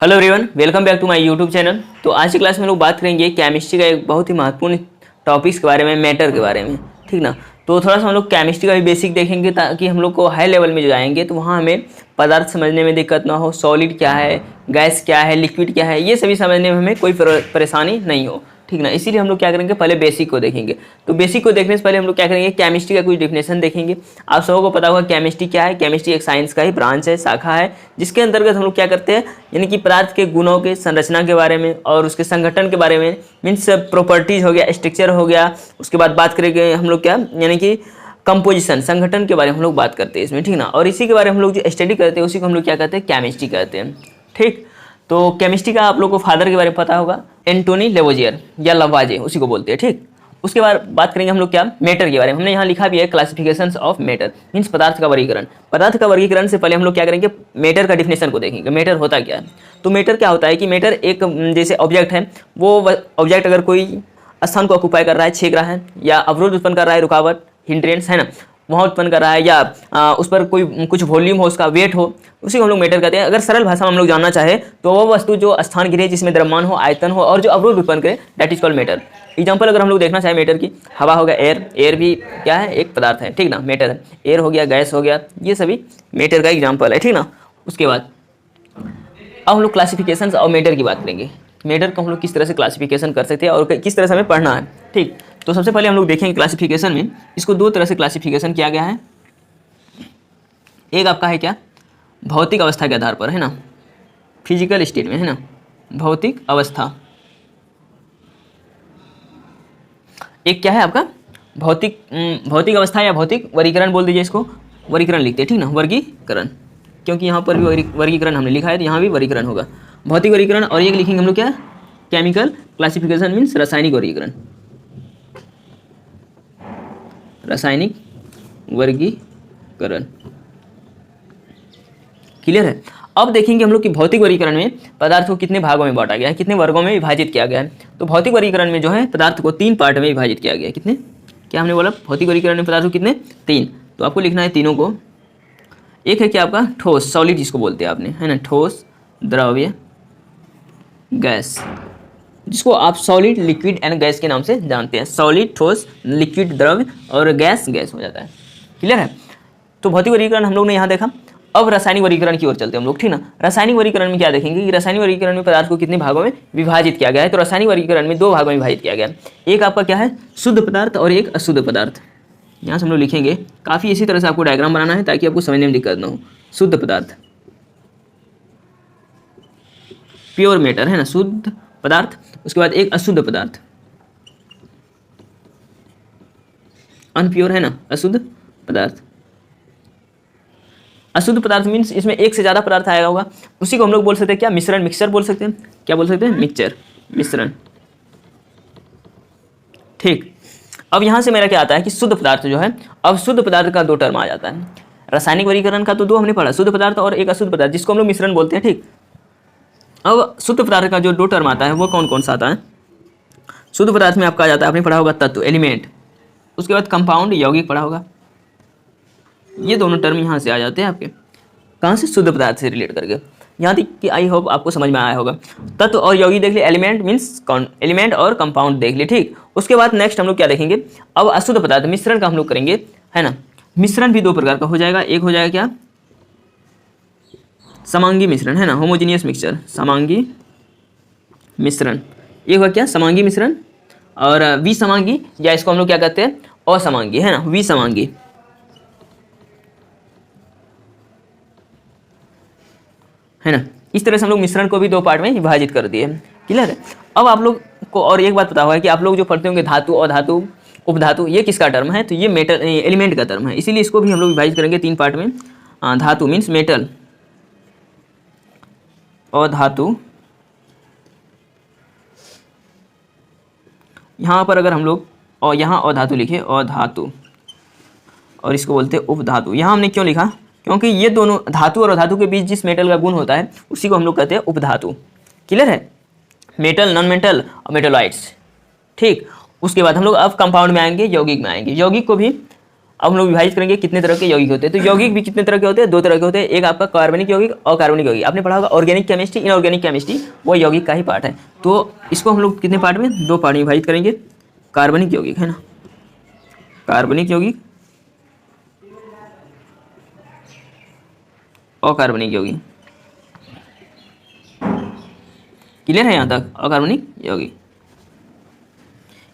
Hello everyone, welcome back to my YouTube channel. तो आज की क्लास में हम लोग बात करेंगे केमिस्ट्री का एक बहुत ही महत्वपूर्ण टॉपिक्स के बारे में, मैटर के बारे में। ठीक ना। तो थोड़ा सा हम लोग केमिस्ट्री का भी बेसिक देखेंगे ताकि हम लोग को हाई लेवल में जो जाएंगे तो वहाँ हमें पदार्थ समझने में दिक्कत ना हो, सॉलिड क्या है, गैस क्या है, लिक्विड क्या है, ये सभी समझने में हमें कोई परेशानी नहीं हो। ठीक ना। इसीलिए हम लोग क्या करेंगे, पहले बेसिक को देखेंगे। तो बेसिक को देखने से पहले हम लोग क्या करेंगे, केमिस्ट्री का कुछ डेफिनेशन देखेंगे। आप सबको को पता होगा केमिस्ट्री क्या है। केमिस्ट्री एक साइंस का ही ब्रांच है, शाखा है, जिसके अंतर्गत हम लोग क्या करते हैं, यानी कि पदार्थ के गुणों के संरचना के बारे में और उसके संगठन के बारे में, मीन्स प्रॉपर्टीज हो गया, स्ट्रक्चर हो गया। उसके बाद बात करेंगे हम लोग क्या, यानी कि कंपोजिशन, संगठन के बारे में हम लोग बात करते हैं इसमें। ठीक ना। और इसी के बारे में हम लोग जो स्टडी करते हैं उसी को हम लोग क्या कहते हैं, केमिस्ट्री कहते हैं। ठीक। तो केमिस्ट्री का आप लोग को फादर के बारे में पता होगा, एंटोनी लेवोजियर या लवाजे, उसी को बोलते हैं। ठीक। उसके बाद बात करेंगे हम लोग क्या, मैटर के बारे में। हमने यहाँ लिखा भी है क्लासिफिकेशंस ऑफ मैटर, मीन्स पदार्थ का वर्गीकरण। पदार्थ का वर्गीकरण से पहले हम लोग क्या करेंगे, मैटर का डिफिनेशन को देखेंगे। मैटर होता क्या है। तो मैटर क्या होता है कि मैटर एक जैसे ऑब्जेक्ट है, वो ऑब्जेक्ट अगर कोई स्थान को ऑक्यूपाई कर रहा है, छेक रहा है, या अवरोध उत्पन्न कर रहा है, रुकावट, हिंड्रेंस है ना, वहाँ उत्पन्न कर रहा है, या उस पर कोई कुछ वॉल्यूम हो, उसका वेट हो, उसी को हम लोग मैटर कहते हैं। अगर सरल भाषा में हम लोग जानना चाहे तो वो वस्तु जो स्थान गिरे, जिसमें द्रव्यमान हो, आयतन हो और जो अवरोध उत्पन्न करे, that is called matter. Example अगर हम लोग देखना चाहे मैटर की, हवा हो गया, एयर, एयर भी क्या है, एक पदार्थ है। ठीक ना, मैटर है। एयर हो गया, गैस हो गया, ये सभी मैटर का एग्जाम्पल है। ठीक ना। उसके बाद अब हम लोग क्लासिफिकेशन और मैटर की बात करेंगे। मैटर को हम लोग किस तरह से क्लासिफिकेशन कर सकते हैं और किस तरह से हमें पढ़ना है। ठीक। तो सबसे पहले हम लोग देखेंगे क्लासिफिकेशन में, इसको दो तरह से क्लासिफिकेशन किया गया है। एक आपका है क्या, भौतिक अवस्था के आधार पर, है ना, फिजिकल स्टेट में, है ना, भौतिक अवस्था। एक क्या है आपका, भौतिक अवस्था या भौतिक वर्गीकरण बोल दीजिए इसको, वर्गीकरण लिखते हैं। ठीक ना, वर्गीकरण, क्योंकि यहाँ पर भी वर्गीकरण हमने लिखा है तो यहाँ भी वर्गीकरण होगा, भौतिक वर्गीकरण। और एक लिखेंगे हम लोग क्या, केमिकल क्लासिफिकेशन, मीन्स रासायनिक वर्गीकरण, रासायनिक वर्गीकरण। क्लियर है। अब देखेंगे हम लोग कि भौतिक वर्गीकरण में पदार्थ को कितने भागों में बांटा गया है, कितने वर्गों में विभाजित किया गया है। तो भौतिक वर्गीकरण में जो है पदार्थ को 3 पार्ट में विभाजित किया गया है। कितने, क्या हमने बोला, भौतिक वर्गीकरण में पदार्थ को कितने, 3। तो आपको लिखना है तीनों को। एक है क्या आपका, ठोस, सॉलिड जिसको बोलते हैं आपने, है ना, ठोस, द्रव्य, गैस, जिसको आप सॉलिड, लिक्विड एंड गैस के नाम से जानते हैं। सॉलिड, ठोस, लिक्विड, द्रव्य और गैस, गैस हो जाता है। क्लियर है। तो भौतिक वर्गीकरण हम लोग ने यहाँ देखा। अब रासायनिक वर्गीकरण की ओर चलते हैं हम लोग। ठीक ना। रासायनिक वर्गीकरण में क्या देखेंगे कि रासायनिक वर्गीकरण में पदार्थ को कितने भागों में विभाजित किया गया है। तो रासायनिक वर्गीकरण में 2 भागों में विभाजित किया गया है। एक आपका क्या है, शुद्ध पदार्थ और एक अशुद्ध पदार्थ। यहाँ से हम लोग लिखेंगे, काफ़ी इसी तरह से आपको डायग्राम बनाना है ताकि आपको समझने में दिक्कत ना हो। शुद्ध पदार्थ, प्योर मैटर, है ना, शुद्ध पदार्थ। उसके बाद एक अशुद्ध पदार्थ, अनप्योर, है ना, अशुद्ध पदार्थ। अशुद्ध पदार्थ मीन्स इसमें एक से ज़्यादा पदार्थ आएगा होगा, उसी को हम लोग बोल सकते हैं क्या, मिश्रण, मिक्सचर बोल सकते हैं। क्या बोल सकते हैं, मिक्सचर, मिश्रण। ठीक। अब यहाँ से मेरा क्या आता है कि शुद्ध पदार्थ जो है, अब शुद्ध पदार्थ का 2 टर्म आ जाता है। रासायनिक वर्गीकरण का तो 2 हमने पढ़ा, शुद्ध पदार्थ और एक अशुद्ध पदार्थ, जिसको हम लोग मिश्रण बोलते हैं। ठीक। अब शुद्ध पदार्थ का जो 2 टर्म आता है वो कौन कौन सा आता है। शुद्ध पदार्थ में आपका आ जाता है, आपने पढ़ा होगा तत्व, एलिमेंट। उसके बाद कंपाउंड, यौगिक पढ़ा होगा। ये दोनों टर्म यहाँ से आ जाते हैं आपके, कहाँ से, शुद्ध पदार्थ से रिलेट करके। यहाँ तक कि आई होप आपको समझ में आया होगा। तत्व और यौगिक देख लिए, एलिमेंट मीन्स एलिमेंट और कंपाउंड देख लिए। ठीक। उसके बाद नेक्स्ट हम लोग क्या देखेंगे, अब अशुद्ध पदार्थ, मिश्रण का हम लोग करेंगे, है ना। मिश्रण भी 2 प्रकार का हो जाएगा। एक हो जाएगा क्या, समांगी मिश्रण, है ना, होमोजीनियस मिक्सचर, समांगी मिश्रण। एक हुआ क्या, समांगी मिश्रण, और विसमांगी, या इसको हम लोग क्या कहते हैं, असमांगी, है ना, विसमांगी, है ना। इस तरह से हम लोग मिश्रण को भी 2 पार्ट में विभाजित कर दिए। क्लियर है। अब आप लोग को और एक बात पता होगा कि आप लोग जो पढ़ते होंगे धातु, अधातु, उपधातु, ये किसका टर्म है, तो ये मेटल, एलिमेंट का टर्म है। इसीलिए इसको भी हम लोग विभाजित करेंगे 3 पार्ट में। धातु मीन्स मेटल, अधातु, यहाँ पर अगर हम लोग और यहाँ अधातु लिखे, अधातु, और इसको बोलते हैं उपधातु। यहाँ हमने क्यों लिखा, क्योंकि ये दोनों धातु और अधातु के बीच जिस मेटल का गुण होता है उसी को हम लोग कहते हैं उपधातु। क्लियर है। मेटल, नॉन मेटल और मेटलॉइड्स। ठीक। उसके बाद हम लोग अब कंपाउंड में आएंगे, यौगिक में आएंगे। यौगिक को भी अब हम लोग विभाजित करेंगे कितने तरह के यौगिक होते हैं। तो यौगिक भी कितने तरह के होते हैं, 2 तरह के होते हैं। एक आपका कार्बनिक यौगिक और कार्बनिक यौगिक। आपने पढ़ा होगा ऑर्गेनिक केमिस्ट्री, इनऑर्गेनिक केमिस्ट्री, वो यौगिक का ही पार्ट है। तो इसको हम लोग कितने पार्ट में, 2 पार्ट में विभाजित करेंगे। कार्बनिक यौगिक है ना, कार्बनिक यौगिक, अकार्बनिक यौगिक। क्लियर है यहाँ तक, अकार्बनिक यौगिक।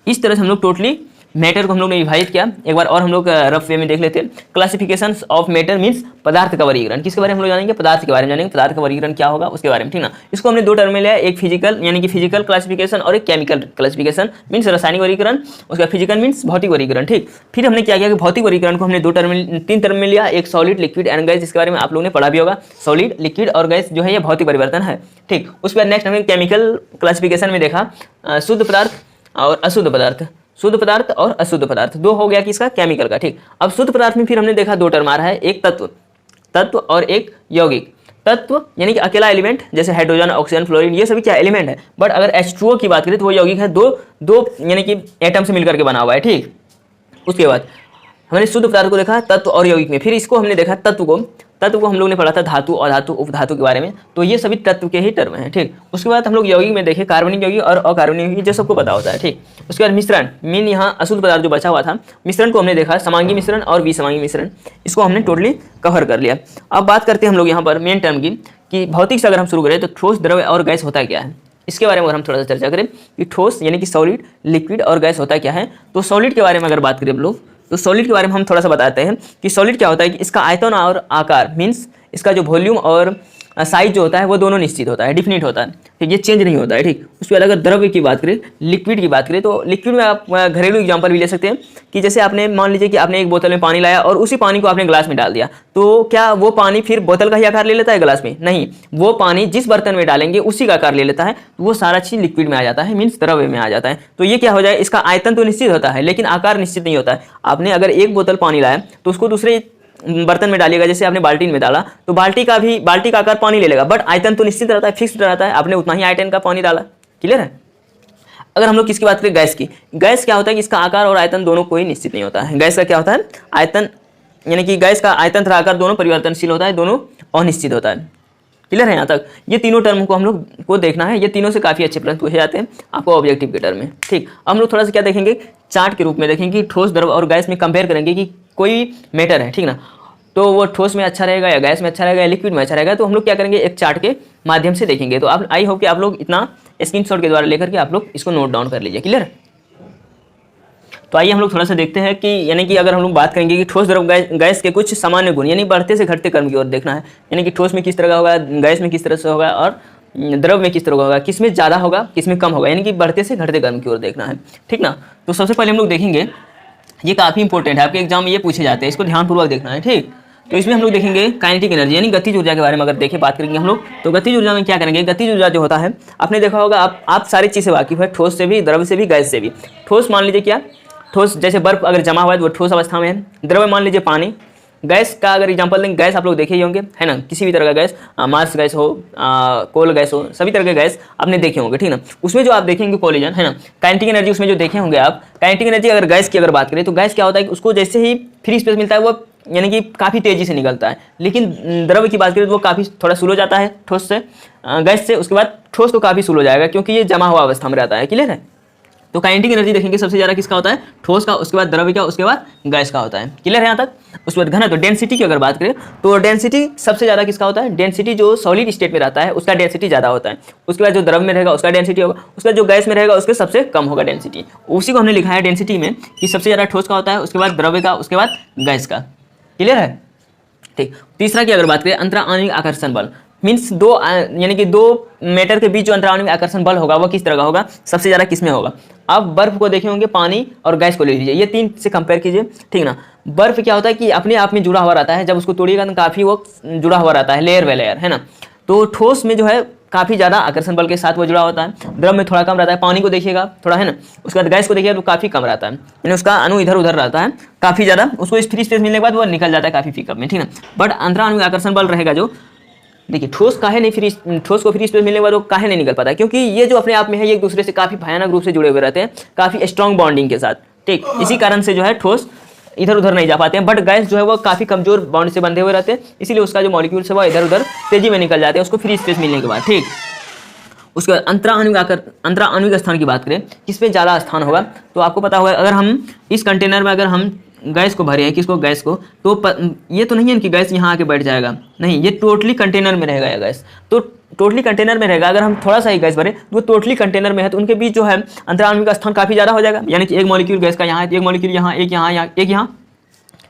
इस तरह से हम लोग टोटली मैटर को हम लोग ने विभाजित किया। एक बार और हम लोग रफ वे में देख लेते हैं। क्लासिफिकेशन ऑफ मैटर मींस पदार्थ का वर्गीकरण। किसके बारे में हम लोग जानेंगे, पदार्थ के बारे में जानेंगे। पदार्थ का वर्गीकरण क्या होगा उसके बारे में, ठीक ना। इसको हमने 2 टर्म में लिया, एक फिजिकल यानी कि फिजिकल क्लासिफिकेशन और एक केमिकल क्लासिफिकेशन मींस रासायनिक वर्गीकरण, उसका फिजिकल मींस भौतिक वर्गीकरण, ठीक। फिर हमने क्या किया कि भौतिक वर्गीकरण को हमने 3 टर्म में लिया, एक सॉलिड, लिक्विड एंड गैस। इसके बारे में आप लोगों ने पढ़ा भी होगा। सॉलिड, लिक्विड और गैस जो है ये भौतिक परिवर्तन है, ठीक। उसके बाद नेक्स्ट हमने केमिकल क्लासिफिकेशन में देखा शुद्ध पदार्थ और अशुद्ध पदार्थ, शुद्ध पदार्थ और अशुद्ध पदार्थ। 2 हो गया किसका, केमिकल का, ठीक। अब शुद्ध पदार्थ में फिर हमने देखा 2 टर्म आ रहा है, एक तत्व और एक यौगिक। तत्व यानी कि अकेला एलिमेंट, जैसे हाइड्रोजन, ऑक्सीजन, फ्लोरीन, ये सभी क्या एलिमेंट है। बट अगर H2O की बात करें तो वो यौगिक है, दो यानी कि एटम से मिलकर के बना हुआ है, ठीक। उसके बाद हमने शुद्ध पदार्थ को देखा तत्व और यौगिक में। फिर इसको हमने देखा तत्व को हम लोग ने पढ़ा था धातु, अधातु, उपधातु के बारे में। तो ये सभी तत्व के ही टर्म हैं, ठीक। उसके बाद हम लोग यौगिक में देखे कार्बनिक यौगिक और अकार्बनिक यौगिक, जो सबको पता होता है, ठीक। उसके बाद मिश्रण मीन, यहाँ अशुद्ध पदार्थ जो बचा हुआ था, मिश्रण को हमने देखा समांगी मिश्रण और विसमांगी मिश्रण। इसको हमने टोटली कवर कर लिया। अब बात करते हैं हम लोग यहाँ पर मेन टर्म की, कि भौतिक से अगर हम शुरू करें तो ठोस, द्रव और गैस होता क्या है, इसके बारे में अगर हम थोड़ा सा चर्चा करें कि ठोस यानी कि सॉलिड, लिक्विड और गैस होता क्या है। तो सॉलिड के बारे में अगर बात करें हम लोग, तो सॉलिड के बारे में हम थोड़ा सा बताते हैं कि सॉलिड क्या होता है कि इसका आयतन और आकार मीन्स इसका जो वॉल्यूम और साइज जो होता है वो दोनों निश्चित होता है, डिफिनिट होता है, ठीक। ये चेंज नहीं होता है, ठीक। उसके बाद अगर द्रव्य की बात करें, लिक्विड की बात करें, तो लिक्विड में आप घरेलू एग्जांपल भी ले सकते हैं कि जैसे आपने मान लीजिए कि आपने एक बोतल में पानी लाया और उसी पानी को आपने ग्लास में डाल दिया, तो क्या वो पानी फिर बोतल का ही आकार ले लेता है ग्लास में? नहीं, वो पानी जिस बर्तन में डालेंगे उसी का आकार ले लेता है, तो वो सारा चीज लिक्विड में आ जाता है, मीन्स द्रव्य में आ जाता है। तो ये क्या हो जाए, इसका आयतन तो निश्चित होता है लेकिन आकार निश्चित नहीं होता है। आपने अगर एक बोतल पानी लाया तो उसको दूसरे बर्तन में डालिएगा, जैसे आपने बाल्टी में डाला तो बाल्टी का आकार पानी ले लेगा, बट आयतन तो निश्चित रहता है, फिक्स्ड रहता है, आपने उतना ही आयतन का पानी डाला। क्लियर है। अगर हम लोग किसकी बात करें, गैस की, गैस क्या होता है कि इसका आकार और आयतन दोनों कोई निश्चित नहीं होता है। गैस का क्या होता है, आयतन यानी कि गैस का आयतन तथा आकार दोनों परिवर्तनशील होता है, दोनों अनिश्चित होता है। क्लियर है यहाँ तक। ये तीनों टर्म को हम लोग को देखना है, ये तीनों से काफी अच्छे प्रश्न पूछे जाते हैं आपको ऑब्जेक्टिव के टर्म में, ठीक। अब हम लोग थोड़ा सा क्या देखेंगे, चार्ट के रूप में देखेंगे कि ठोस, द्रव और गैस में कंपेयर करेंगे कि कोई मैटर है, ठीक ना, तो वो ठोस में अच्छा रहेगा या गैस में अच्छा रहेगा या लिक्विड में अच्छा रहेगा। तो हम लोग क्या करेंगे, एक चार्ट के माध्यम से देखेंगे। तो आप आई होप कि आप लोग इतना स्क्रीनशॉट के द्वारा लेकर के आप लोग इसको नोट डाउन कर लीजिए। क्लियर। तो आइए हम लोग थोड़ा सा देखते हैं कि यानी कि अगर हम लोग बात करेंगे कि ठोस, द्रव, गैस के कुछ सामान्य गुण, यानी बढ़ते से घटते क्रम की ओर देखना है, यानी कि ठोस में किस तरह का होगा, गैस में किस तरह से होगा और द्रव में किस तरह का होगा, किसमें ज़्यादा होगा किसमें कम होगा, यानी कि बढ़ते से घटते क्रम की ओर देखना है, ठीक ना। तो सबसे पहले हम लोग देखेंगे, ये काफ़ी इंपॉर्टेंट है, आपके एग्जाम में ये पूछे जाते हैं, इसको ध्यानपूर्वक देखना है, ठीक। तो इसमें हम लोग देखेंगे काइनेटिक एनर्जी यानी गतिज ऊर्जा के बारे में अगर देखें बात करेंगे हम लोग, तो गतिज ऊर्जा में क्या करेंगे, गतिज ऊर्जा जो होता है आपने देखा होगा, आप सारी चीज़ से वाकिफ है, ठोस से भी, द्रव से भी, गैस से भी। ठोस मान लीजिए क्या, ठोस जैसे बर्फ अगर जमा हुआ है तो वो ठोस अवस्था में है। द्रव मान लीजिए पानी। गैस का अगर एग्जांपल देंगे, गैस आप लोग देखे ही होंगे, है ना, किसी भी तरह का गैस, मार्स गैस हो, कोल गैस हो, सभी तरह के गैस आपने देखे होंगे, ठीक ना। उसमें जो आप देखेंगे कोलिजन, है ना, काइनेटिक एनर्जी उसमें जो देखे होंगे आप, काइनेटिक एनर्जी अगर गैस की अगर बात करें तो गैस क्या होता है कि उसको जैसे ही फ्री स्पेस मिलता है वो यानी कि काफ़ी तेज़ी से निकलता है, लेकिन द्रव की बात करें तो वो काफ़ी थोड़ा स्लो जाता है ठोस से, गैस से। उसके बाद ठोस तो काफ़ी स्लो जाएगा क्योंकि ये जमा हुआ अवस्था में रहता है। क्लियर है। तो काइनेटिक एनर्जी देखेंगे सबसे ज़्यादा किसका होता है, ठोस का, उसके बाद द्रव्य का, उसके बाद गैस का होता है। क्लियर है यहाँ तक। उसके बाद घनत्व, डेंसिटी की अगर बात करें तो डेंसिटी सबसे ज़्यादा किसका होता है, डेंसिटी जो सॉलिड स्टेट में रहता है उसका डेंसिटी ज़्यादा होता है। उसके बाद जो द्रव में रहेगा उसका डेंसिटी होगा, उसके बाद जो गैस में रहेगा उसके सबसे कम होगा डेंसिटी। उसी को हमने लिखा है डेंसिटी में कि सबसे ज़्यादा ठोस का होता है, उसके बाद द्रव्य का, उसके बाद गैस का। क्लियर है, ठीक। तीसरा की अगर बात करें, अंतराणविक आकर्षण बल, मीन्स दो यानी कि दो मैटर के बीच जो अंतराणविक आकर्षण बल होगा वो किस तरह का होगा, सबसे ज़्यादा किस में होगा। आप बर्फ को देखे होंगे, पानी और गैस को ले लीजिए, ये तीन से कंपेयर कीजिए, ठीक ना। बर्फ क्या होता है कि अपने आप में जुड़ा हुआ रहता है, जब उसको तोड़िएगा तो काफ़ी वो जुड़ा हुआ रहता है, लेयर बाय लेयर, है ना। तो ठोस में जो है काफ़ी ज़्यादा आकर्षण बल के साथ वो जुड़ा होता है, द्रव में थोड़ा कम रहता है। पानी को देखिएगा थोड़ा, है ना। उसके बाद गैस को देखिएगा तो काफ़ी कम रहता है, यानी उसका अणु इधर उधर रहता है काफ़ी ज़्यादा, उसको इस फ्री स्पेस मिलने के बाद वो निकल जाता है काफ़ी पिकअप में, ठीक ना। बट अंतराणविक आकर्षण बल रहेगा जो, देखिए ठोस काहे नहीं फ्री, ठोस को फ्री स्पेस मिलने के बाद वो काहे नहीं निकल पाता है, क्योंकि ये जो अपने आप में है ये एक दूसरे से काफ़ी भयानक रूप से जुड़े हुए रहते हैं, काफ़ी स्ट्रॉन्ग बॉन्डिंग के साथ, ठीक। इसी कारण से जो है ठोस इधर उधर नहीं जा पाते हैं, बट गैस जो है वो काफ़ी कमजोर बॉन्ड से बंधे हुए रहते हैं, इसीलिए उसका जो मॉलिक्यूल्स है वो इधर उधर तेजी में निकल जाते हैं उसको फ्री स्पेस मिलने के बाद। ठीक, उसके बाद अंतराणविक स्थान की बात करें, किस पे ज़्यादा स्थान होगा, तो आपको पता होगा अगर हम इस कंटेनर में अगर हम गैस को भरे हैं, किसको, गैस को, तो ये तो नहीं है कि गैस यहाँ आके बैठ जाएगा, नहीं, ये टोटली कंटेनर में रहेगा ये गैस, तो टोटली कंटेनर में रहेगा। अगर हम थोड़ा सा ही गैस भरे तो वो टोटली कंटेनर में है, तो उनके बीच जो है अंतराणविक स्थान काफ़ी ज़्यादा हो जाएगा, यानी कि एक मॉलिक्यूल गैस का यहाँ है, एक मॉलिक्यूल यहाँ, एक यहाँ, एक यहाँ,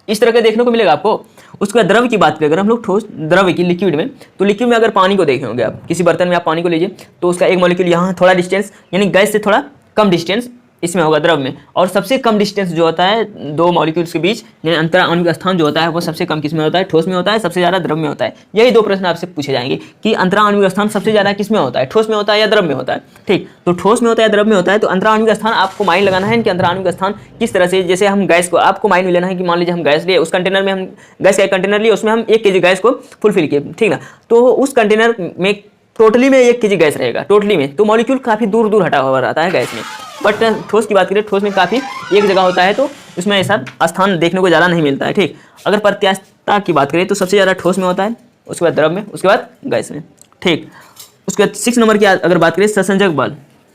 इस तरह का देखने को मिलेगा आपको। उसके बाद द्रव की बात करें अगर हम लोग, ठोस द्रव की, लिक्विड में, तो लिक्विड में अगर पानी को देखे होंगे आप, किसी बर्तन में आप पानी को लीजिए तो उसका एक मॉलिक्यूल यहाँ थोड़ा डिस्टेंस, यानी गैस से थोड़ा कम डिस्टेंस इसमें होगा द्रव में, और सबसे कम डिस्टेंस जो होता है दो मॉलिक्यूल्स के बीच, यानी अंतराणविक स्थान जो होता है वो सबसे कम किस में होता है, ठोस में होता है, सबसे ज़्यादा द्रव में होता है। यही दो प्रश्न आपसे पूछे जाएंगे कि अंतराणविक स्थान सबसे ज़्यादा किस में होता है, ठोस में होता है या द्रव में होता है। ठीक, तो ठोस में होता है या द्रव में होता है, तो अंतराणविक स्थान आपको माइंड लगाना है कि अंतराणविक स्थान किस तरह से, जैसे हम गैस को, आपको माइंड में लेना है कि मान लीजिए हम गैस लिए, उस कंटेनर में हम गैस का एक कंटेनर लिए, उसमें हम 1 kg गैस को फुलफिल किए, ठीक ना, तो उस कंटेनर में टोटली में 1 kg गैस रहेगा टोटली में, तो मॉलिक्यूल काफ़ी दूर दूर हटा हुआ रहता है गैस में। बट ठोस की बात करें, ठोस में काफ़ी एक जगह होता है, तो उसमें ऐसा स्थान देखने को ज़्यादा नहीं मिलता है। ठीक, अगर प्रत्यास्थता की बात करें तो सबसे ज़्यादा ठोस में होता है, उसके बाद द्रव में, उसके बाद गैस में। ठीक, उसके बाद 6 नंबर की अगर बात करें, ससंजक बल।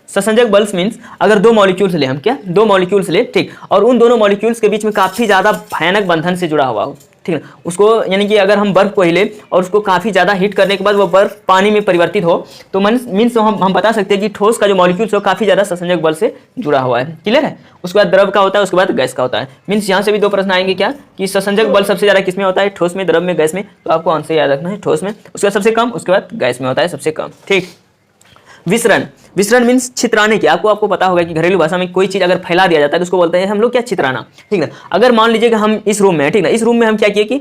ससंजक बल्स मीन्स अगर दो मॉलिक्यूल्स ले, हम क्या, दो मॉलिक्यूल्स ले, ठीक, और उन दोनों मॉलिक्यूल्स के बीच में काफ़ी ज़्यादा भयानक बंधन से जुड़ा हुआ हो, ठीक है, उसको, यानी कि अगर हम बर्फ को हिले और उसको काफ़ी ज़्यादा हीट करने के बाद वो बर्फ पानी में परिवर्तित हो, तो मीन्स हम बता सकते हैं कि ठोस का जो मॉलिक्यूल्स हो काफ़ी ज़्यादा ससंजक बल से जुड़ा हुआ है। क्लियर है? उसके बाद द्रव का होता है, उसके बाद गैस का होता है। मीन्स यहाँ से भी दो प्रश्न आएंगे क्या, कि ससंजक बल सबसे ज़्यादा किस में होता है, ठोस में, द्रव में, गैस में, तो आपको आंसर याद रखना है ठोस में, उसके बाद सबसे कम, उसके बाद गैस में होता है सबसे कम। ठीक, विसरण। विसरण मीन्स छितराने की। आपको पता होगा कि घरेलू भाषा में कोई चीज़ अगर फैला दिया जाता है तो उसको बोलते हैं हम लोग क्या, छितराना। ठीक है, अगर मान लीजिए कि हम इस रूम में है, ठीक है, इस रूम में हम क्या किए कि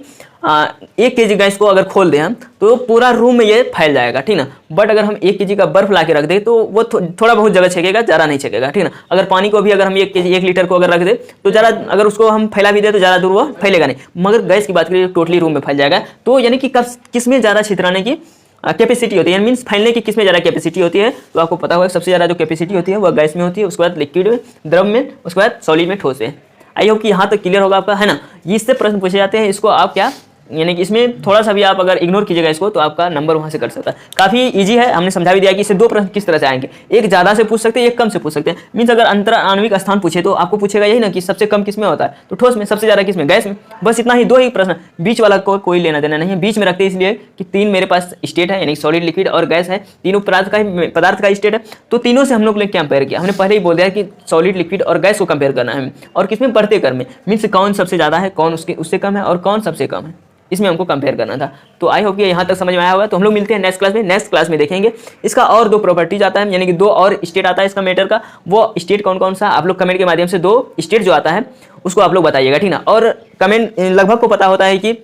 1 kg गैस को अगर खोल दें हम, तो पूरा रूम में ये फैल जाएगा, ठीक ना। बट अगर हम 1 kg का बर्फ ला के रख दें तो वो थोड़ा बहुत जगह छेकेगा, ज़्यादा नहीं छेकेगा, ठीक ना। अगर पानी को भी अगर हम 1 kg 1 लीटर को अगर रख दें तो ज़्यादा, अगर उसको हम फैला भी दें तो ज़्यादा दूर वो फैलेगा नहीं। मगर गैस की बात करें टोटली रूम में फैल जाएगा। तो यानी कि किस में ज़्यादा छितराने की कैपेसिटी होती है, मीन्स फैलने की किसमें ज़्यादा कैपेसिटी होती है, तो आपको पता होगा सबसे ज़्यादा जो कैपेसिटी होती है वह गैस में होती है, उसके बाद लिक्विड में, द्रव में, उसके बाद सॉलिड में, ठोस में। आई होप कि यहाँ तक क्लियर होगा आपका, है ना। इससे प्रश्न पूछे जाते हैं, इसको आप क्या, यानी कि इसमें थोड़ा सा भी आप अगर इग्नोर कीजिएगा इसको तो आपका नंबर वहाँ से कट सकता है। काफ़ी इजी है, हमने समझा भी दिया कि इससे दो प्रश्न किस तरह से आएंगे, एक ज़्यादा से पूछ सकते हैं, एक कम से पूछ सकते हैं। मीन्स अगर अंतराणविक स्थान पूछे तो आपको पूछेगा यही ना कि सबसे कम किस में होता है, तो ठोस में, सबसे ज़्यादा किस में, गैस में। बस इतना ही, दो ही प्रश्न, बीच वाला को कोई लेना देना नहीं है। बीच में रखते हैं इसलिए कि 3 मेरे पास स्टेट है, यानी सॉलिड, लिक्विड और गैस है, तीनों पदार्थ का स्टेट है, तो तीनों से हम लोग ने कंपेयर किया। हमने पहले ही बोल दिया कि सॉलिड, लिक्विड और गैस को कंपेयर करना है, और किसमें, बढ़ते क्रम में, मीन्स कौन सबसे ज़्यादा है, कौन उससे कम है और कौन सबसे कम है, इसमें हमको कंपेयर करना था। तो आई होप कि यहाँ तक समझ में आया होगा। तो हम लोग मिलते हैं नेक्स्ट क्लास में। नेक्स्ट क्लास में देखेंगे इसका और 2 प्रॉपर्टीज आता है, यानी कि 2 और स्टेट आता है इसका मैटर का। वो स्टेट कौन कौन सा, आप लोग कमेंट के माध्यम से 2 स्टेट जो आता है उसको आप लोग बताइएगा, ठीक ना। और कमेंट लगभग को पता होता है कि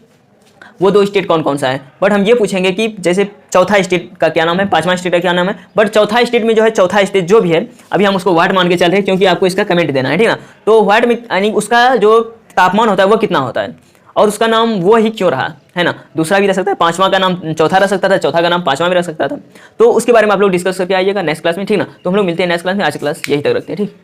वो 2 स्टेट कौन कौन सा है, बट हम ये पूछेंगे कि जैसे चौथा स्टेट का क्या नाम है, 5वां स्टेट का क्या नाम है, बट चौथा स्टेट में जो है, चौथा स्टेट जो भी है अभी हम उसको व्हाट मान के चल रहे हैं, क्योंकि आपको इसका कमेंट देना है, ठीक ना। तो व्हाट में यानी उसका जो तापमान होता है वो कितना होता है, और उसका नाम वो ही क्यों रहा, है ना। दूसरा भी रह सकता है, 5वां का नाम चौथा रह सकता था, चौथा का नाम 5वां भी रह सकता था। तो उसके बारे में आप लोग डिस्कस करके आइएगा नेक्स्ट क्लास में, ठीक ना। तो हम लोग मिलते हैं नेक्स्ट क्लास में। आज क्लास यही तक रखते हैं, ठीक।